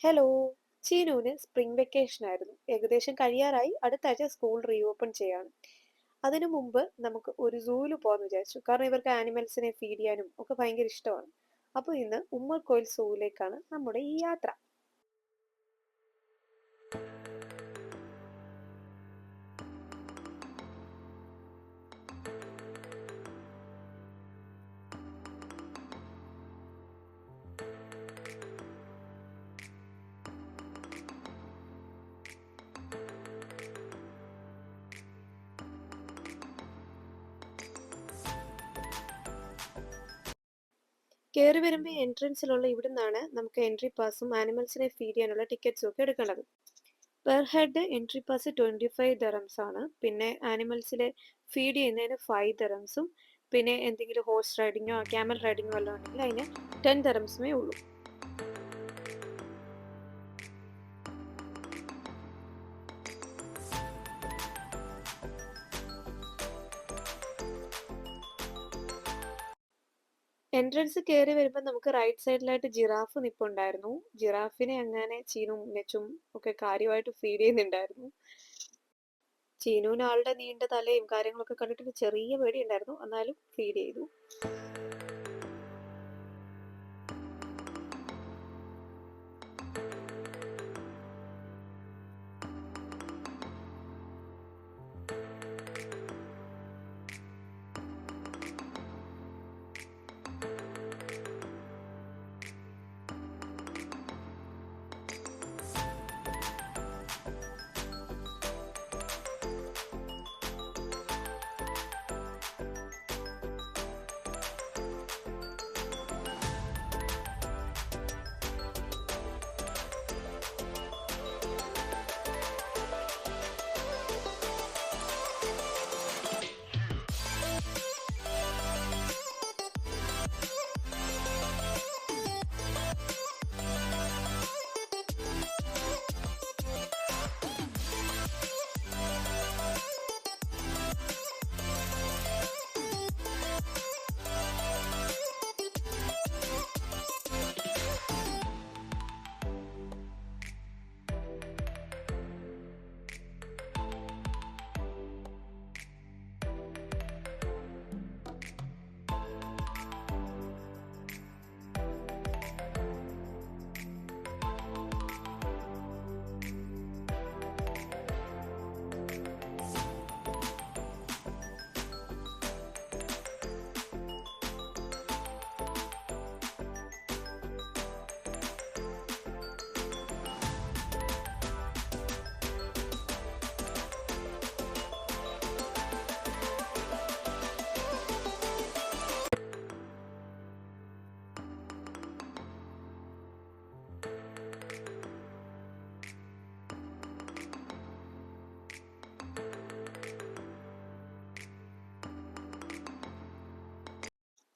Hello. ചീനുവിന് spring vacation ആയിരുന്നു. ഏകദേശം കഴിയാറായി. അടുത്ത ആഴ്ച സ്കൂൾ റീഓപ്പൺ ചെയ്യാണ്. അതിനു മുമ്പ് നമുക്ക് ഒരു സൂവിൽ പോകാന്ന് വിചാരിച്ചു. കാരണം ഇവർക്ക് ആനിമൽസിനെ ഫീഡ് ചെയ്യാനും ഒക്കെ ഭയങ്കര ഇഷ്ടമാണ്. അപ്പോൾ ഇന്ന് ഉമ്മർകോയിൽ സൂവിലേക്കാണ് നമ്മുടെ ഈ യാത്ര. കയറി വരുമ്പോൾ എൻട്രൻസിലുള്ള ഇവിടുന്നാണ് നമുക്ക് എൻട്രി പാസും ആനിമൽസിനെ ഫീഡ് ചെയ്യാനുള്ള ടിക്കറ്റ്സും ഒക്കെ എടുക്കേണ്ടത്. Per head entry pass 25 dirhams ആണ്. പിന്നെ ആനിമൽസിനെ ഫീഡ് ചെയ്യുന്നതിന് 5 ദറംസും പിന്നെ എന്തെങ്കിലും ഹോഴ്സ് റൈഡിങ്ങോ ക്യാമൽ റൈഡിങ്ങോ വല്ലതും ഉണ്ടെങ്കിൽ അതിന് 10 ദറംസുമേ ഉള്ളൂ. എൻട്രൻസ് കയറി വരുമ്പോൾ നമുക്ക് റൈറ്റ് സൈഡിലായിട്ട് ജിറാഫ് നിൽപ്പുണ്ടായിരുന്നു. ജിറാഫിനെ അങ്ങനെ ചീനും നെച്ചും ഒക്കെ കാര്യമായിട്ട് ഫീഡ് ചെയ്യുന്നുണ്ടായിരുന്നു. ചീനുവിന് ആളുടെ നീണ്ട തലയും കാര്യങ്ങളൊക്കെ കണ്ടിട്ട് ചെറിയ പേടി ഉണ്ടായിരുന്നു, എന്നാലും ഫീഡ് ചെയ്തു.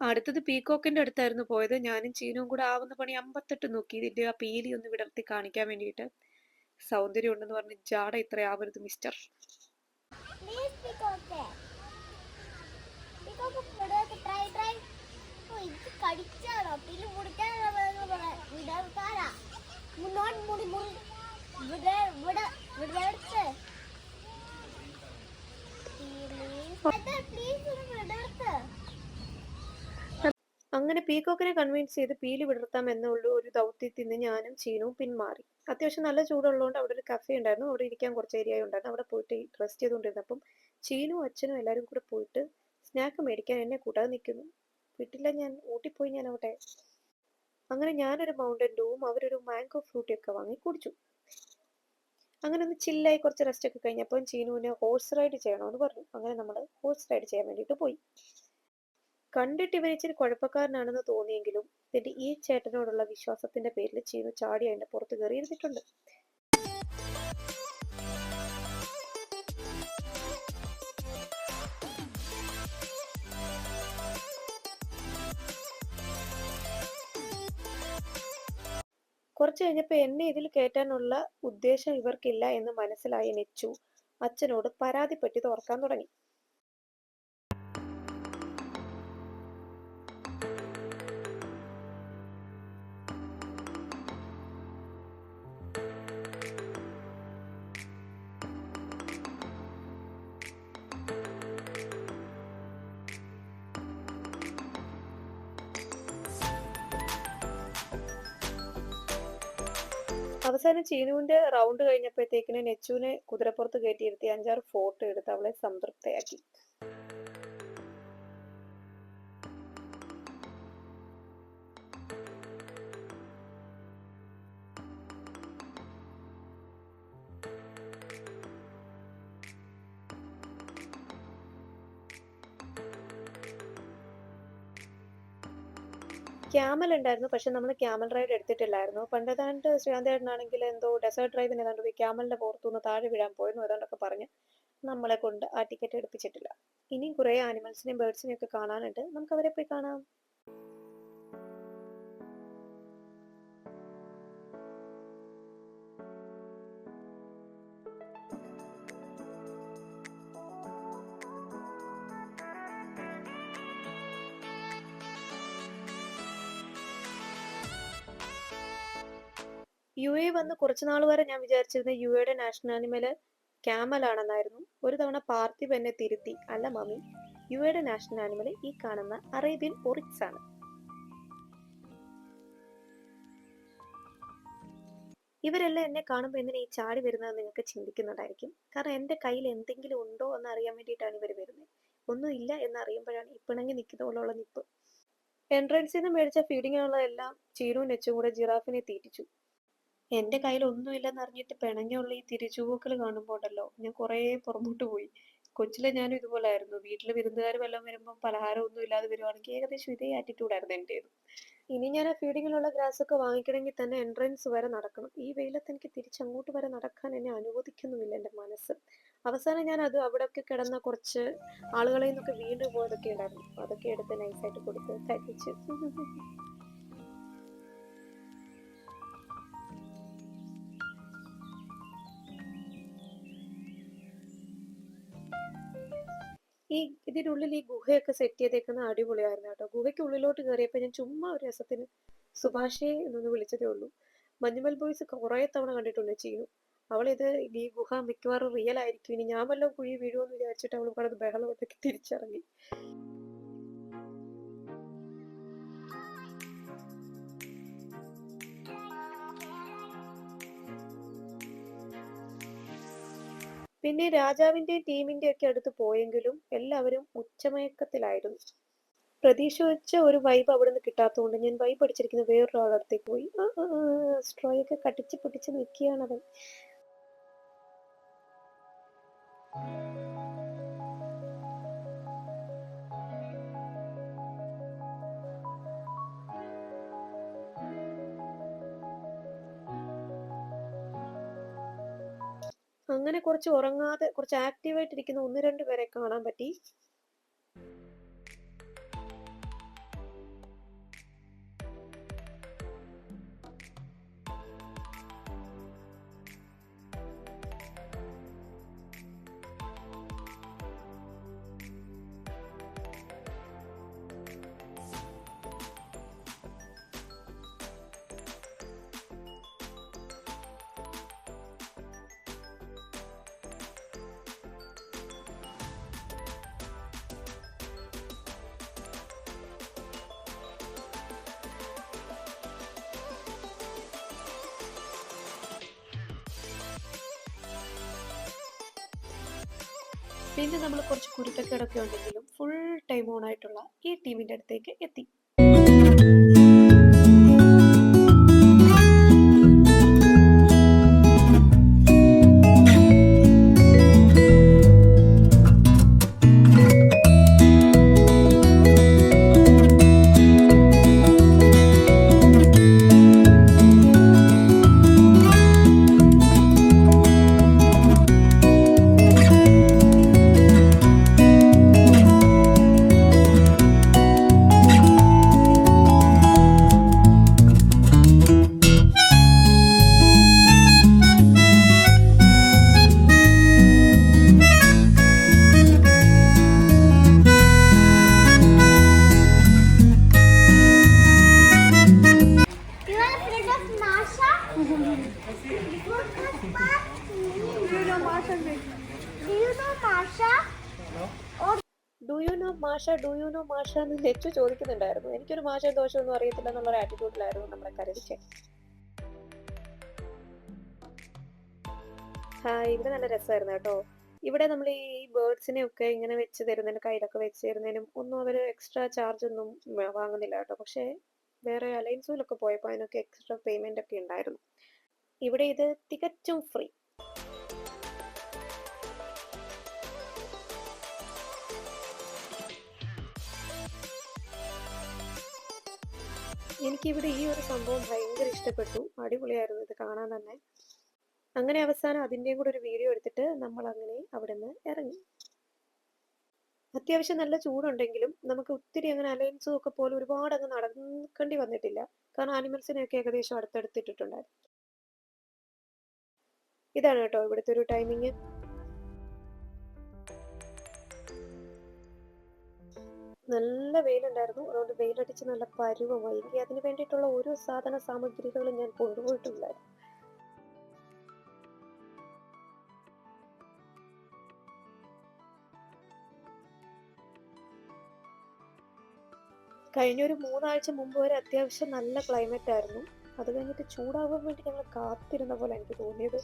അടുത്തത് പീകോക്കിന്റെ അടുത്തായിരുന്നു പോയത്. ഞാനും ചീനും കൂടെ ആവുന്ന പണി 58 നോക്കി, ഇതിന്റെ ആ പീലി ഒന്ന് വിടർത്തി കാണിക്കാൻ വേണ്ടിയിട്ട്. സൗന്ദര്യം ഉണ്ടെന്ന് പറഞ്ഞ് ജാട ഇത്ര ആവരുത് മിസ്റ്റർ. അങ്ങനെ പീകോക്കിനെ കൺവിൻസ് ചെയ്ത് പീലി വിടർത്താം എന്നുള്ള ഒരു ദൗത്യത്തിൽ നിന്ന് ഞാനും ചീനുവും പിന്മാറി. അത്യാവശ്യം നല്ല ചൂടുള്ളതുകൊണ്ട് അവിടെ ഒരു കഫേ ഉണ്ടായിരുന്നു. അവിടെ ഇരിക്കാൻ കുറച്ച് ഏരിയ ഉണ്ടായിരുന്നു. അവിടെ പോയിട്ട് റെസ്റ്റ് ചെയ്തുകൊണ്ടിരുന്നപ്പം ചീനും അച്ഛനും എല്ലാവരും കൂടെ പോയിട്ട് സ്നാക്ക് മേടിക്കാൻ എന്നെ കൂട്ടാതെ നിൽക്കുന്നു. വിട്ടില്ല ഞാൻ, ഊട്ടിപ്പോയി ഞാൻ അവിടെ. അങ്ങനെ ഞാനൊരു മൗണ്ടൻ ഡ്യൂവും അവരൊരു മാംഗോ ഫ്രൂട്ടിയൊക്കെ വാങ്ങി കുടിച്ചു. അങ്ങനെ ഒന്ന് ചില്ലായി കുറച്ച് റെസ്റ്റ് ഒക്കെ കഴിഞ്ഞപ്പോൾ ചീനുവിന് ഹോഴ്സ് റൈഡ് ചെയ്യണമെന്ന് പറഞ്ഞു. അങ്ങനെ നമ്മൾ ഹോഴ്സ് റൈഡ് ചെയ്യാൻ വേണ്ടിയിട്ട് പോയി. കണ്ടിട്ട് ഇവൻ ഇച്ചിരി കുഴപ്പക്കാരനാണെന്ന് തോന്നിയെങ്കിലും എന്റെ ഈ ചേട്ടനോടുള്ള വിശ്വാസത്തിന്റെ പേരിൽ ചീനു ചാടി അതിന്റെ പുറത്ത് കയറി ഇരുന്നിട്ടുണ്ട്. കുറച്ച് കഴിഞ്ഞപ്പോൾ എന്നെ ഇതിൽ കയറ്റാനുള്ള ഉദ്ദേശം ഇവർക്കില്ല എന്ന് മനസ്സിലായി നെച്ചു അച്ഛനോട് പരാതിപ്പെട്ടി തുറക്കാൻ തുടങ്ങി. അവസാനം ചീനുവിന്റെ റൗണ്ട് കഴിഞ്ഞപ്പോഴത്തേക്കിന് നെച്ചുവിനെ കുതിരപ്പുറത്ത് കയറ്റിയിരുത്തി 5-6 ഫോട്ടോ എടുത്ത് അവളെ സംതൃപ്തയാക്കി. ക്യാമൽ ഉണ്ടായിരുന്നു, പക്ഷെ നമ്മൾ ക്യാമൽ റൈഡ് എടുത്തിട്ടില്ലായിരുന്നു. പണ്ടേതാണ്ട് ശ്രീകാന്തേട്ടനാണെങ്കിൽ എന്തോ ഡെസേർട്ട് ഡ്രൈവിന് ഏതാണ്ട് പോയി ക്യാമലിന്റെ പുറത്തുനിന്ന് താഴെ വീഴാൻ പോയെന്ന് ഏതാണ്ടൊക്കെ പറഞ്ഞ് നമ്മളെ കൊണ്ട് ആ ടിക്കറ്റ് എടുപ്പിച്ചിട്ടില്ല. ഇനിയും കുറേ ആനിമൽസിനെയും ബേർഡ്സിനെയും ഒക്കെ കാണാനുണ്ട്, നമുക്ക് അവരെ പോയി കാണാം. UAE വന്ന് കുറച്ചു നാൾ വരെ ഞാൻ വിചാരിച്ചിരുന്നത് UAEയുടെ നാഷണൽ ആനിമൽ ക്യാമൽ ആണെന്നായിരുന്നു. ഒരു തവണ പാർത്ഥിബ് എന്നെ തിരുത്തി. അല്ല മമ്മി, UAEയുടെ നാഷണൽ ആനിമൽ ഈ കാണുന്ന അറേബ്യൻ ഒറിക്സ് ആണ്. ഇവരെല്ലാം എന്നെ കാണുമ്പോൾ എന്തിനാ ഈ ചാടി വരുന്നത് നിങ്ങൾക്ക് ചിന്തിക്കുന്നുണ്ടായിരിക്കും. കാരണം എൻ്റെ കയ്യിൽ എന്തെങ്കിലും ഉണ്ടോ എന്ന് അറിയാൻ വേണ്ടിയിട്ടാണ് ഇവർ വരുന്നത്. ഒന്നും ഇല്ല എന്നറിയുമ്പോഴാണ് ഈ പിണങ്ങി നിൽക്കുന്ന പോലുള്ള നിപ്പ്. എൻട്രൻസിൽ നിന്ന് മേടിച്ച ഫീഡിങ്ങിനുള്ള എല്ലാം ചീനും നെച്ചും കൂടെ ജിറാഫിനെ തീറ്റിച്ചു. എൻ്റെ കയ്യിൽ ഒന്നുമില്ലെന്ന് അറിഞ്ഞിട്ട് പിണങ്ങിയുള്ള ഈ തിരിച്ചുപോക്കൽ കാണുമ്പോൾ ഉണ്ടല്ലോ, ഞാൻ കുറേ പുറമോട്ട് പോയി. കൊച്ചിലെ ഞാനും ഇതുപോലായിരുന്നു. വീട്ടിൽ വിരുന്നുകാർ വല്ലതും വരുമ്പോൾ പലഹാരം ഒന്നും ഇല്ലാതെ വരുവാണെങ്കിൽ ഏകദേശം ഇതേ ആറ്റിറ്റ്യൂഡായിരുന്നു എൻ്റേത്. ഇനി ഞാൻ ആ ഫീഡിങ്ങിലുള്ള ഗ്രാസ് ഒക്കെ വാങ്ങിക്കണമെങ്കിൽ തന്നെ എൻട്രൻസ് വരെ നടക്കണം. ഈ വെയിലത്ത് എനിക്ക് തിരിച്ചങ്ങോട്ട് വരെ നടക്കാൻ എന്നെ അനുവദിക്കുന്നുമില്ല എൻ്റെ മനസ്സ്. അവസാനം ഞാൻ അത് അവിടെയൊക്കെ കിടന്ന കുറച്ച് ആളുകളിൽ നിന്നൊക്കെ വീണ്ടും പോയതൊക്കെ ഉണ്ടായിരുന്നു. അതൊക്കെ എടുത്ത് നൈസായിട്ട് കൊടുത്ത് തയ്പ്പിച്ച്. ഇതിനുള്ളിൽ ഈ ഗുഹയൊക്കെ സെറ്റ് ചെയ്തേക്കുന്ന അടിപൊളിയായിരുന്നു കേട്ടോ. ഗുഹയ്ക്ക് ഉള്ളിലോട്ട് കയറിയപ്പോൾ ഞാൻ ചുമ്മാ ഒരു രസത്തിന് സുഭാഷേ എന്നൊന്ന് വിളിച്ചതേ ഉള്ളൂ. മഞ്ഞുമൽ ബോയ്സ് കുറേ തവണ കണ്ടിട്ടുണ്ട് ചീനു. അവളിത് ഈ ഗുഹ മിക്കവാറും റിയൽ ആയിരിക്കും, ഇനി ഞാൻ വല്ലതും കുഴി വീഴുമെന്ന് വിചാരിച്ചിട്ട് അവൾ പറഞ്ഞത് ബഹളമൊക്കെ തിരിച്ചിറങ്ങി. പിന്നെ രാജാവിന്റെയും ടീമിന്റെയും ഒക്കെ അടുത്ത് പോയെങ്കിലും എല്ലാവരും ഉച്ചമയക്കത്തിലായിരുന്നു. പ്രതീക്ഷ വെച്ച ഒരു വൈബ് അവിടെ നിന്ന് കിട്ടാത്തതുകൊണ്ട് ഞാൻ വൈബ് അടിച്ചിരിക്കുന്ന വേറൊരാളുടെ അടുത്തേക്ക് പോയി. സ്ട്രോയൊക്കെ കടിച്ച് പിടിച്ച് നിൽക്കുകയാണവൻ. അങ്ങനെ കുറച്ച് ഉറങ്ങാതെ കുറച്ച് ആക്റ്റീവായിട്ടിരിക്കുന്ന 1-2 പേരെ കാണാൻ പറ്റി. പിന്നെ നമ്മൾ കുറച്ച് കുരുത്തക്കേടൊക്കെ ഉണ്ടെങ്കിലും ഫുൾ ടൈം ഓൺ ആയിട്ടുള്ള ഈ ടീമിന്റെ അടുത്തേക്ക് എത്തി. ഡു യു നോ മാഷ എന്ന് നെച്ചു ചോദിക്കുന്നുണ്ടായിരുന്നു. എനിക്കൊരു മാഷ ദോഷമൊന്നും അറിയത്തില്ല എന്നുള്ള ആറ്റിറ്റ്യൂഡിലായിരുന്നു നമ്മളെ കരടിച്ചേ. ഇവിടെ നല്ല രസമായിരുന്നു കേട്ടോ. ഇവിടെ നമ്മൾ ഈ ബേർഡ്സിനെ ഒക്കെ ഇങ്ങനെ വെച്ച് തരുന്നതിന് കയ്യിലൊക്കെ വെച്ച് തരുന്നതിനും ഒന്നും അവര് എക്സ്ട്രാ ചാർജ് ഒന്നും വാങ്ങുന്നില്ല കേട്ടോ. പക്ഷേ വേറെ അലയൻസ് സൂലൊക്കെ പോയപ്പോൾ അതിനൊക്കെ എക്സ്ട്രാ പേയ്മെന്റ് ഒക്കെ ഉണ്ടായിരുന്നു. ഇവിടെ ഇത് തികച്ചും ഫ്രീ. എനിക്കിവിടെ ഈ ഒരു സംഭവം ഭയങ്കര ഇഷ്ടപ്പെട്ടു. അടിപൊളിയായിരുന്നു ഇത് കാണാൻ തന്നെ. അങ്ങനെ അവസാനം അതിന്റെയും കൂടെ ഒരു വീഡിയോ എടുത്തിട്ട് നമ്മൾ അങ്ങനെ അവിടുന്ന് ഇറങ്ങി. അത്യാവശ്യം നല്ല ചൂടുണ്ടെങ്കിലും നമുക്ക് ഒത്തിരി അങ്ങനെ അലയൻസും ഒക്കെ പോലെ ഒരുപാട് അങ്ങ് നടക്കേണ്ടി വന്നിട്ടില്ല. കാരണം ആനിമൽസിനെയൊക്കെ ഏകദേശം അടുത്തടുത്തിട്ടിട്ടുണ്ടായിരുന്നു. ഇതാണ് കേട്ടോ ഇവിടുത്തെ ഒരു ടൈമിങ്. നല്ല വെയിലുണ്ടായിരുന്നു. അതുകൊണ്ട് വെയിലടിച്ച് നല്ല പരുവമായി. എനിക്ക് അതിന് വേണ്ടിയിട്ടുള്ള ഒരു സാധന സാമഗ്രികളും ഞാൻ കൊണ്ടുപോയിട്ടില്ലായിരുന്നു. കഴിഞ്ഞ ഒരു 3 ആഴ്ച മുമ്പ് വരെ അത്യാവശ്യം നല്ല ക്ലൈമറ്റ് ആയിരുന്നു. അത് കഴിഞ്ഞിട്ട് ചൂടാവാൻ വേണ്ടി ഞങ്ങൾ കാത്തിരുന്ന പോലെ എനിക്ക് തോന്നിയത്.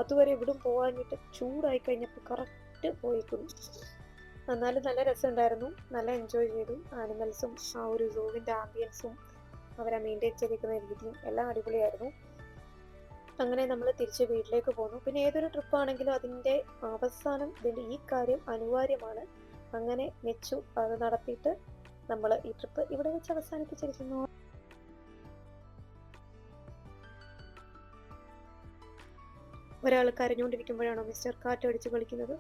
അതുവരെ എവിടും പോകാഞ്ഞിട്ട് ചൂടായി കഴിഞ്ഞപ്പോൾ കറക്റ്റ് പോയിരിക്കുന്നു. എന്നാലും നല്ല രസമുണ്ടായിരുന്നു. നല്ല എൻജോയ് ചെയ്തു. ആനിമൽസും ആ ഒരു സൂവിൻ്റെ ആംബിയൻസും അവരെ മെയിൻറ്റെയിൻ ചെയ്തിരിക്കുന്ന രീതിയും എല്ലാം അടിപൊളിയായിരുന്നു. അങ്ങനെ നമ്മൾ തിരിച്ച് വീട്ടിലേക്ക് പോന്നു. പിന്നെ ഏതൊരു ട്രിപ്പാണെങ്കിലും അതിൻ്റെ അവസാനം ഇതിൻ്റെ ഈ കാര്യം അനിവാര്യമാണ്. അങ്ങനെ വെച്ചു അത് നടത്തിയിട്ട് നമ്മൾ ഈ ട്രിപ്പ് ഇവിടെ വെച്ച് അവസാനിപ്പിച്ചിരിക്കുന്നു. ഒരാൾ കരഞ്ഞുകൊണ്ടിരിക്കുമ്പോഴാണോ മിസ്റ്റർ കാറ്റടിച്ച് കളിക്കുന്നത്?